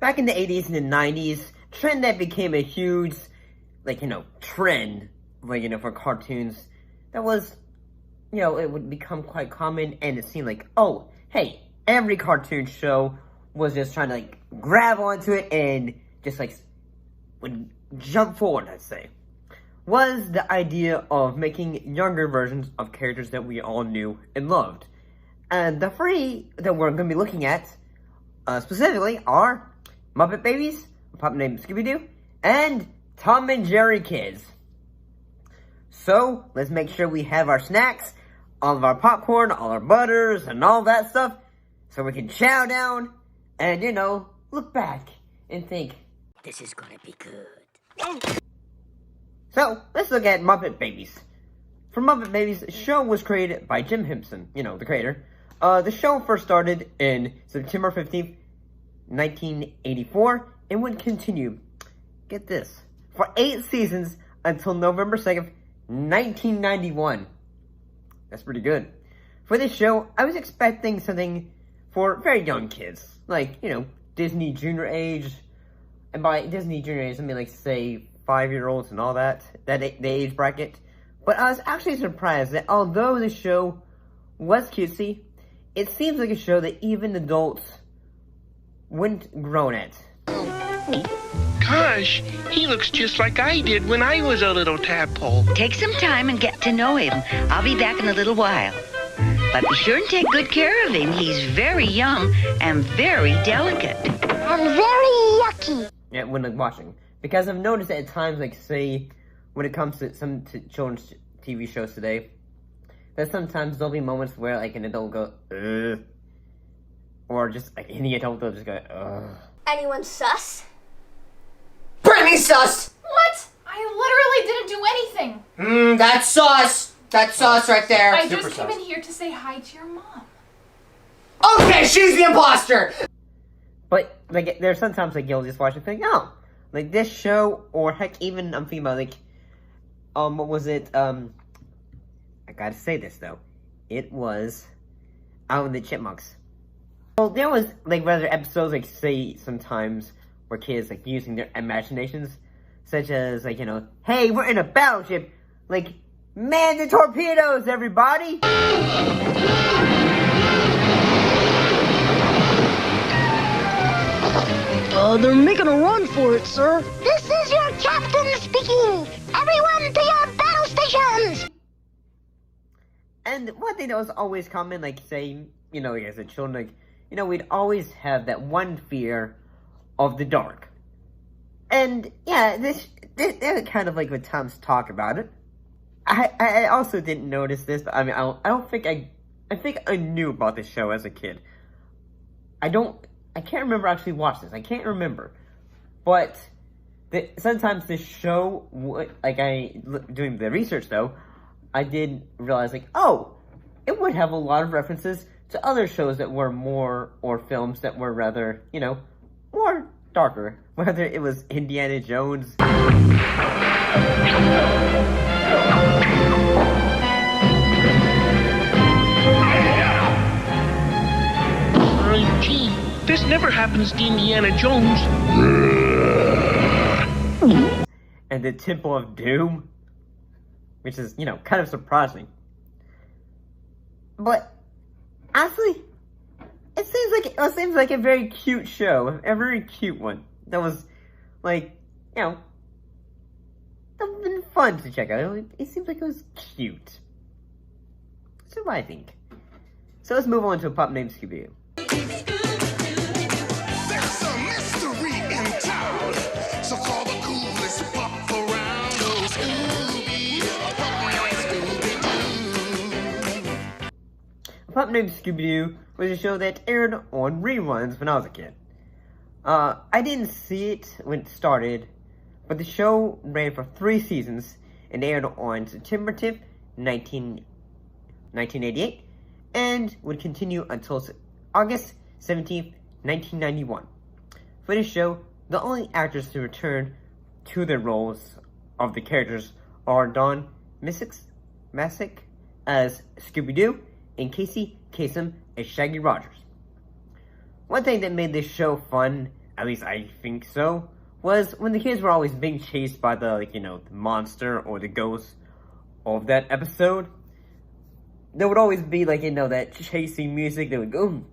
back in the 80s and the 90s, trend that became a huge, trend, for cartoons, that was, it would become quite common, and it seemed like, oh, hey, every cartoon show was just trying to, grab onto it and just, would jump forward, I'd say, was the idea of making younger versions of characters that we all knew and loved. And the three that we're going to be looking at, specifically, are Muppet Babies, a puppet named Scooby-Doo, and Tom and Jerry Kids. So, let's make sure we have our snacks, all of our popcorn, all our butters, and all that stuff, so we can chow down and, look back and think, this is gonna be good. So, let's look at Muppet Babies. For Muppet Babies, the show was created by Jim Henson, the creator. The show first started in September 15th, 1984, and would continue, get this, for 8 seasons until November 2nd, 1991. That's pretty good. For this show, I was expecting something for very young kids, Disney Junior age. And by Disney Junior age, I mean, say, 5-year-olds and all that, the age bracket. But I was actually surprised that although the show was cutesy, it seems like a show that even adults wouldn't groan at. Gosh, he looks just like I did when I was a little tadpole. Take some time and get to know him. I'll be back in a little while. But be sure and take good care of him. He's very young and very delicate. I'm very yucky. Yeah, when watching. Because I've noticed that at times, say, when it comes to some children's TV shows today, that sometimes there'll be moments where, an adult will go, ugh. Or just, any adult will just go, ugh. Anyone sus? Brittany sus! What? I literally didn't do anything. That's sus! That's sus right there. I just came in here to say hi to your mom. Okay, she's the imposter! But, there's sometimes, you'll just watch and think, oh, this show, or heck, even, I'm thinking about, what was it, I gotta say this, though. It was Out in the Chipmunks. Well, there was, rather episodes, say, sometimes, where kids, using their imaginations, such as, hey, we're in a battleship, man the torpedoes, everybody! They're making a run for it, sir. This is your captain speaking. Everyone to your battle stations. And one thing that was always common, say, as a children, we'd always have that one fear of the dark. And, yeah, this kind of when Tom's talk about it. I also didn't notice this, but I think I knew about this show as a kid. I can't remember actually watching this. I can't remember. But sometimes this show, doing the research though, I did realize oh, it would have a lot of references to other shows that were more, or films that were rather, more darker. Whether it was Indiana Jones. Gee, this never happens to Indiana Jones. And the Temple of Doom. Which is, kind of surprising. But, honestly, it seems like a very cute show. A very cute one. That was, that would have been fun to check out. It seems like it was cute. So I think. So let's move on to a pup named Scooby-Doo. There's a mystery in town, so call the coolest pup around. Oh, Scooby, Scooby-Doo. A Pup Named Scooby-Doo was a show that aired on reruns when I was a kid. I didn't see it when it started, but the show ran for 3 seasons and aired on September 10th, 1988, and would continue until August 17th, 1991. For this show, the only actors to return to their roles of the characters are Don Messick as Scooby-Doo and Casey Kasem as Shaggy Rogers. One thing that made this show fun at least I think so, was when the kids were always being chased by the, like, you know, the monster or the ghost of that episode. There would always be, like, you know, that chasing music that would go, you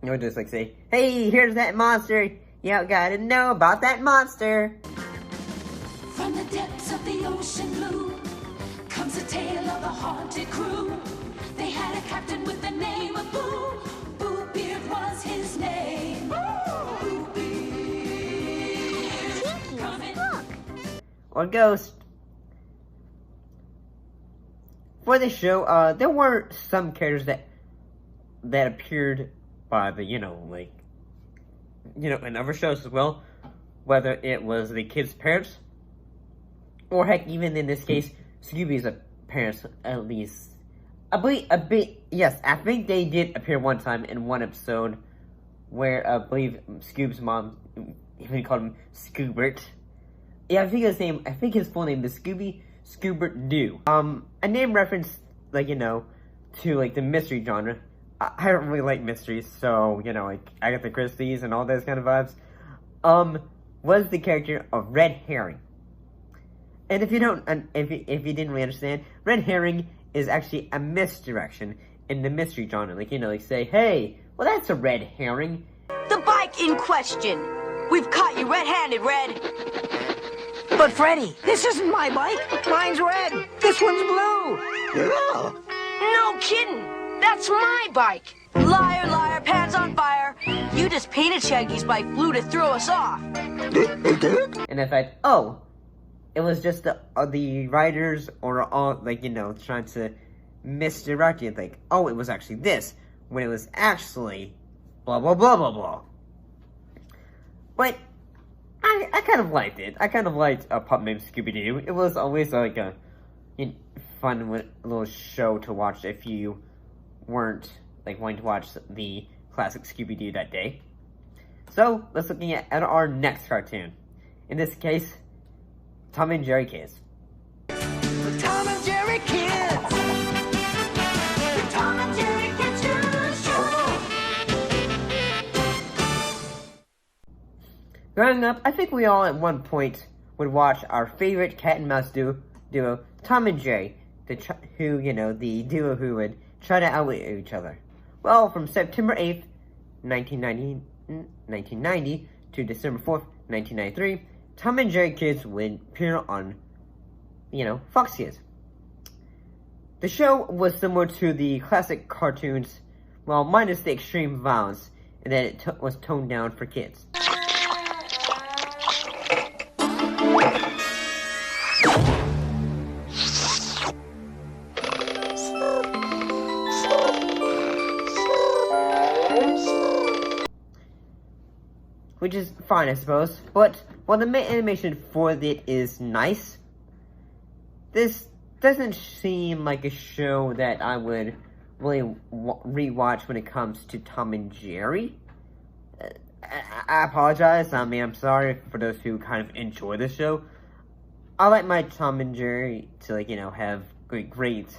know, just like say, hey, here's that monster, you gotta know about that monster. From the depths of the ocean blue comes a tale of a haunted crew. They had a captain with the name of Boo. Boo Beard was his name. Boo Beard. Coming. Or Ghost. For the show, there were some characters that appeared by the, you know, like, you know, in other shows as well. Whether it was the kids' parents, or heck, even in this case, Scooby's parents, at least. I think they did appear one time in one episode where I believe Scoob's mom, even called him Scoobert. Yeah, I think his full name is Scooby Scoobert Doo. A name reference, like, you know, to, like, the mystery genre. I don't really like mysteries, so, you know, like, Agatha Christie's and all those kind of vibes. Was the character of Red Herring. And if you didn't really understand, Red Herring is actually a misdirection in the mystery genre. Like, you know, like say, hey, well, that's a red herring. The bike in question. We've caught you red-handed, Red. But Freddy, this isn't my bike. Mine's red. This one's blue. Yeah. No kidding. That's my bike. Liar, liar, pants on fire. You just painted Shaggy's bike blue to throw us off. And in fact, it was just the writers or all, like, you know, trying to misdirect you. Like, oh, it was actually this, when it was actually blah, blah, blah, blah, blah. But I kind of liked it. I kind of liked a pup named Scooby-Doo. It was always like a fun little show to watch if you weren't, like, wanting to watch the classic Scooby-Doo that day. So, let's look at our next cartoon. In this case, Tom and Jerry Kids. The Tom and Jerry Kids. The Tom and Jerry Kids Show. Growing up, I think we all at one point would watch our favorite cat and mouse duo, Tom and Jerry, the duo who would try to outwit each other. Well, from September 8th, 1990 to December 4th, 1993, Tom and Jerry Kids would appear on, Fox Kids. The show was similar to the classic cartoons, well, minus the extreme violence, and that it was toned down for kids. Which is fine, I suppose, but while the animation for it is nice, this doesn't seem like a show that I would really rewatch when it comes to Tom and Jerry. I apologize, I'm sorry for those who kind of enjoy the show. I like my Tom and Jerry to, have great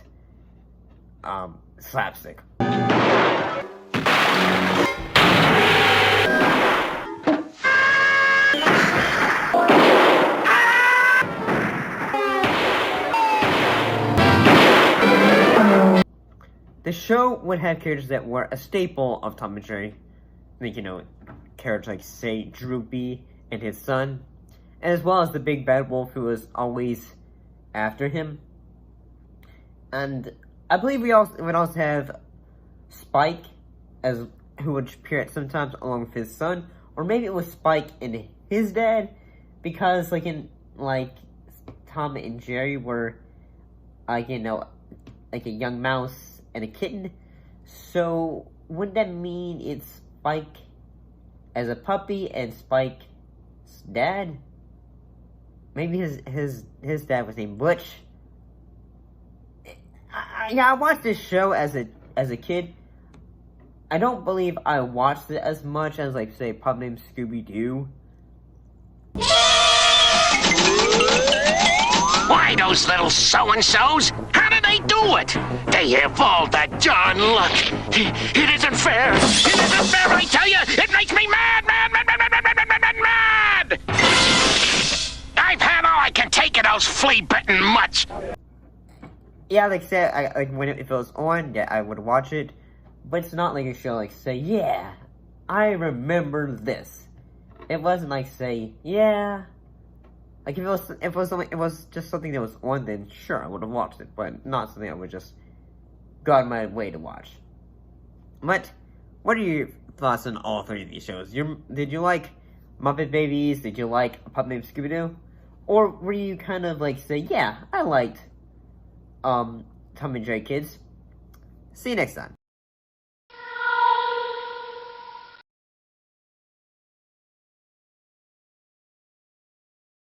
slapstick. The show would have characters that were a staple of Tom and Jerry. Characters like, say, Droopy and his son, as well as the big bad wolf who was always after him. And I believe we would also have Spike, who would appear sometimes along with his son, or maybe it was Spike and his dad, because Tom and Jerry were like a young mouse and a kitten. So wouldn't that mean it's Spike as a puppy and Spike's dad? Maybe his dad was named Butch. I watched this show as a kid. I don't believe I watched it as much as, say, a pup named Scooby-Doo. Why, those little so-and-sos? How do they do it? They have all that darn luck. It isn't fair. It isn't fair, I tell you. It makes me mad, mad, mad, mad, mad, mad, mad, mad, mad, mad. I've had all I can take of those flea-bitten mutts. Yeah, like I said, if it was on, yeah, I would watch it. But it's not like a show like, say, yeah, I remember this. It wasn't like, say, yeah. Like, if it was just something that was on, then sure, I would have watched it. But not something I would just go out of my way to watch. But, what are your thoughts on all three of these shows? Did you like Muppet Babies? Did you like A Pup Named Scooby-Doo? Or were you kind of like, say, yeah, I liked Tom and Jerry Kids? See you next time.